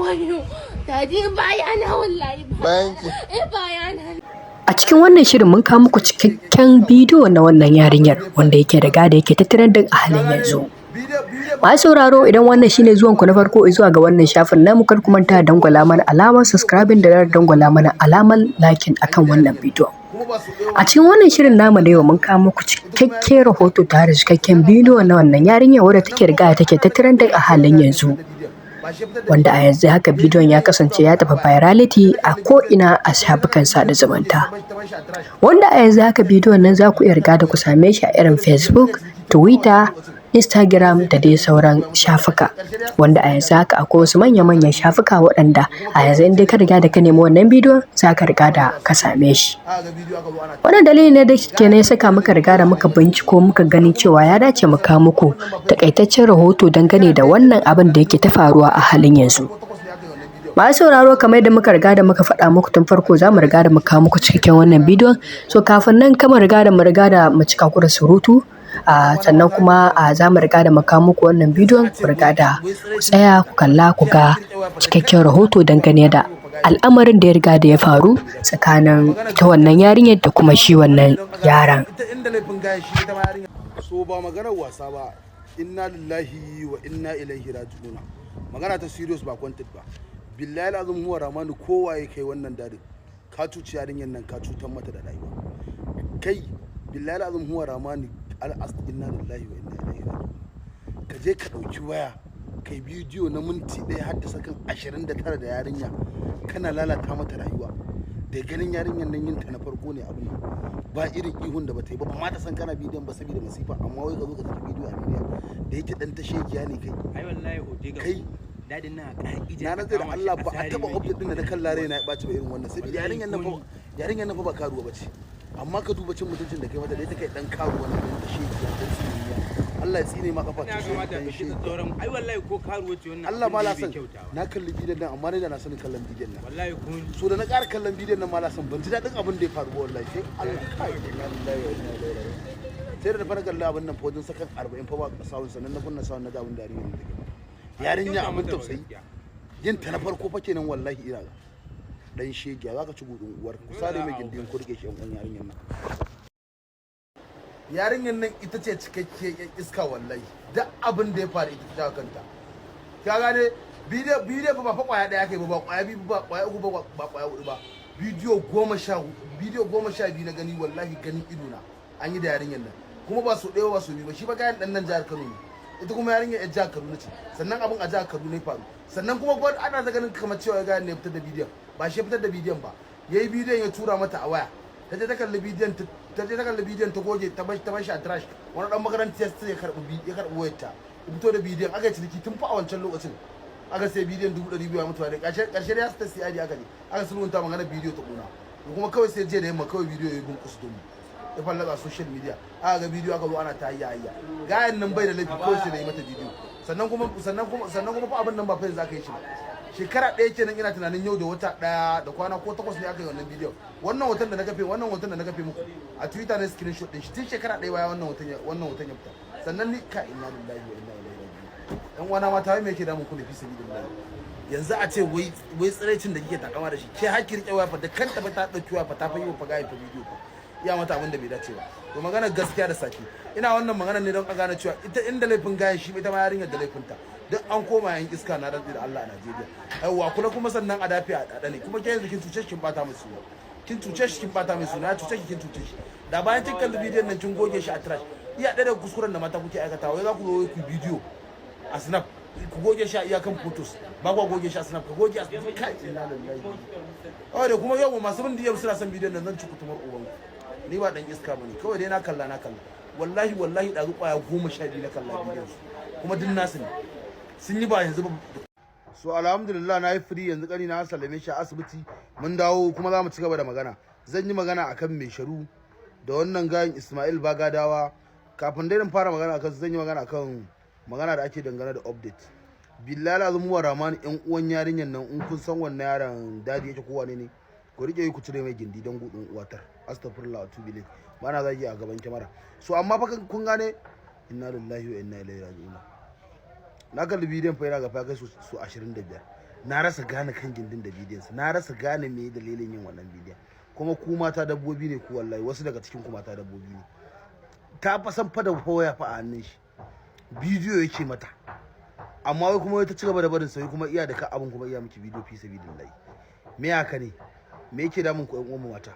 wayo dadi bayana wallahi bayana. A cikin wannan shirin mun kawo muku cikakken bidiyo na wannan yarinyar wanda yake da yake tattarar da a halin yanzu. Masu sauraro idan wannan shine zuwanku na farko zuwa ga wannan shafin namu kar ku manta da dangwala mana alamar subscribing da dangwala mana alamar liking akan wannan bidiyo. A cikin wannan shirin namu da yau mun kawo muku cikakken rahoto tare da cikakken bidiyo na wannan yarinyar wadda take take tattarar da a halin yanzu. Wanda a yanzu haka bidiyon ya kasance ya tafi virality a ko'ina a shafukan sada zumunta. Wanda a yanzu haka bidiyon nan za ku iya riga da ku same shi a irin Facebook, Twitter, Instagram da dai sauran shafuka. Wanda a yanzu haka akwai wasu manya-manyan shafuka waɗanda a yanzu in dai ka riga da ka nemi wannan bidiyon za ka riga da ka same shi. Wannan dalili ne da ke ne saka muka riga da muka binciko muka gani cewa ya dace mu kawo muku takaitaccen rahoto dangane da wannan abin da yake ta faruwa a halin yanzu. Masu sauraro kamar yadda muka riga da muka faɗa muku tun farko za mu riga da mu kawo muku cikakken wannan bidiyon. So kafin nan kama riga da mu cika ku da surutu. Sannan kuma za mu riga da mu kawo muku wannan bidiyon ku riga da ku tsaya ku kalla ku ga cikakken rahoto dangane da al'amarin da ya riga da ya faru tsakanin ita wannan yarinyar da kuma shi wannan yaran. So ba maganar wasa ba, inna lillahi wa inna ilaihi raji'un. Magana ta serious ba content ba. Billahi lazum huwa ramanu kowaye kai wannan dadin. Ka cuci yarinyar nan ka cutar mata da rayuwa. Kai billahi lazum huwa ramanu inna lillahi wa inna ilaihi raji'un. Ka je ka dauki waya kai bidiyo na minti 1 har da sakan 29 da yarinya kana lalata mata rayuwa. Da ganin yarinyar nan yin ta na farko ne abin ba irin ihun da bata yi ba ma ta san kana bidiyon ba saboda masifa amma wai ka zo ka saki bidiyo a duniya da yake dan ta shegiya ne kai ai wallahi hote ga kai dadin na ka'ida na da Allah ba a taba object din da kan lare na ya baci ba irin wannan saboda yarinyar nan fa ba karuwa bace amma ka duba cin mutuncin da kai mata da ita kai dan karuwa ne ta shegiya dan siniya Allah ya tsine ma kafa ta shi ai wallahi ko karuwa ce wannan Allah ma la san na kalli bidiyon nan amma ne da na sanin kallon bidiyon nan wallahi kun so da na ƙara kallon bidiyon nan ma la san ban ji dadin abin da ya faru ba wallahi sai Allah kai sai da fara kallon abin nan fodin sakan 40 fa ba sawun sannan na kunna sawun na ga abin da yarinya abin tausayi yin ta na farko fa kenan wallahi ina dan shegiya zaka ci gudun uwar ku sare mai gindin ku rike shi an yarinyar nan yarinyar nan ita ce cikakke iska wallahi duk abin da ya faru ita ta kanta ka gane bidiyo ba fa kwaya daya kai ba kwaya biyu ba kwaya uku ba kwaya hudu ba bidiyo 12 na gani wallahi ganin ido na an yi da yarinyar nan kuma ba su ɗaya ba su biyu ba shi ba gayan dan nan jihar Kano ne ita kuma yarinyar yar jihar Kaduna ce sannan abin a jihar Kaduna ne faru sannan kuma gwad ana ta ganin kamar cewa gayan ne fitar da bidiyon ba shi fitar da bidiyon ba yayi bidiyon ya tura mata a waya ta je ta kalli bidiyon ta goge ta bashi a trash wani dan makaranta ya karbi wayar ta fito da bidiyon aka yi ciniki tun fa a wancan lokacin aka sai bidiyon 200,000 ya mutu da karshe da ya ta CID aka je aka sulhunta magana bidiyo ta kuna kuma kawai sai je da yamma kawai bidiyo ya gun kusu domin ya fallaka social media aka ga bidiyo aka zo ana ta hayya gayan nan bai da laifi kawai sai da yi mata bidiyo sannan kuma fa abin nan ba fa za ka yi shi ba shekara ɗaya kenan ina tunanin yau da wata ɗaya da kwana ko 8 ne aka yi wannan bidiyon wannan hoton da na gafe muku a Twitter ne screenshot din shi tun shekara ɗaya baya wannan hoton ya fita sannan ni ka inna lillahi wa inna ilaihi raji'un dan wana mata wai me yake damun ku ne fi sabilillah yanzu a ce wai tsiraicin da kike takama da shi ke hakki rike waya fa da kanta ba ta dauki waya fa ta fa yi fa ga fa bidiyo fa iya mata abin da bai dace ba to magana gaskiya da saki ina wannan magana ne don a gane cewa ita inda laifin gayan shi ita ma yarinyar da laifinta duk an koma yan iska na rantsi da Allah a Najeriya aiwa kuma sannan a dafi a dade kuma ke yanzu kin cuce shi kin bata mai suna kin cuce shi kin bata mai suna cuce ki kin cuce shi da bayan kin kalli bidiyon nan kin goge shi a trash iya da kuskuren da mata kuke aikata wai za ku zo ku bidiyo a snap ku goge shi a iyakan photos ba ku goge shi a snap ka goge a kai ina lillahi da kuma yau masu bin diyar suna son bidiyon nan zan ci kutumar uban ni ba dan iska bane kawai dai na kalla wallahi da kwaya 12 na kalla bidiyon su kuma din nasu ne sun yi ba yanzu ba so alhamdulillah na yi free yanzu kani na sallame shi a asibiti mun dawo kuma za mu ci gaba da magana zan yi magana akan mai sharu da wannan gayin Ismail Bagadawa kafin dai in fara magana akan zan yi magana akan magana da ake dangane da update billahi lazum wa rahman yan uwan yarinyan nan in kun san wannan yaron dadi yake kowa ne ku rike ku cire mai gindi dan gudun uwatar astaghfirullah wa tubi bana zagi a gaban kyamara so amma fa kun gane inna lillahi wa inna ilaihi raji'un na kalli bidiyon fa yana ga fa kai su 25 na rasa gane kan gindin da bidiyon sa, na rasa gane me dalilin yin wannan bidiyon. Kuma ku mata dabbobi ne ku wallahi, wasu daga cikin ku mata dabbobi ne. Ta fa san fa da hoya fa a hannun shi, bidiyo yake mata, amma wai kuma wai ta ci gaba da barin sai kuma iya da ka abun kuma iya miki bidiyo fi sabilillahi. Me haka ne? Me yake damun ku ƴan uwan mata?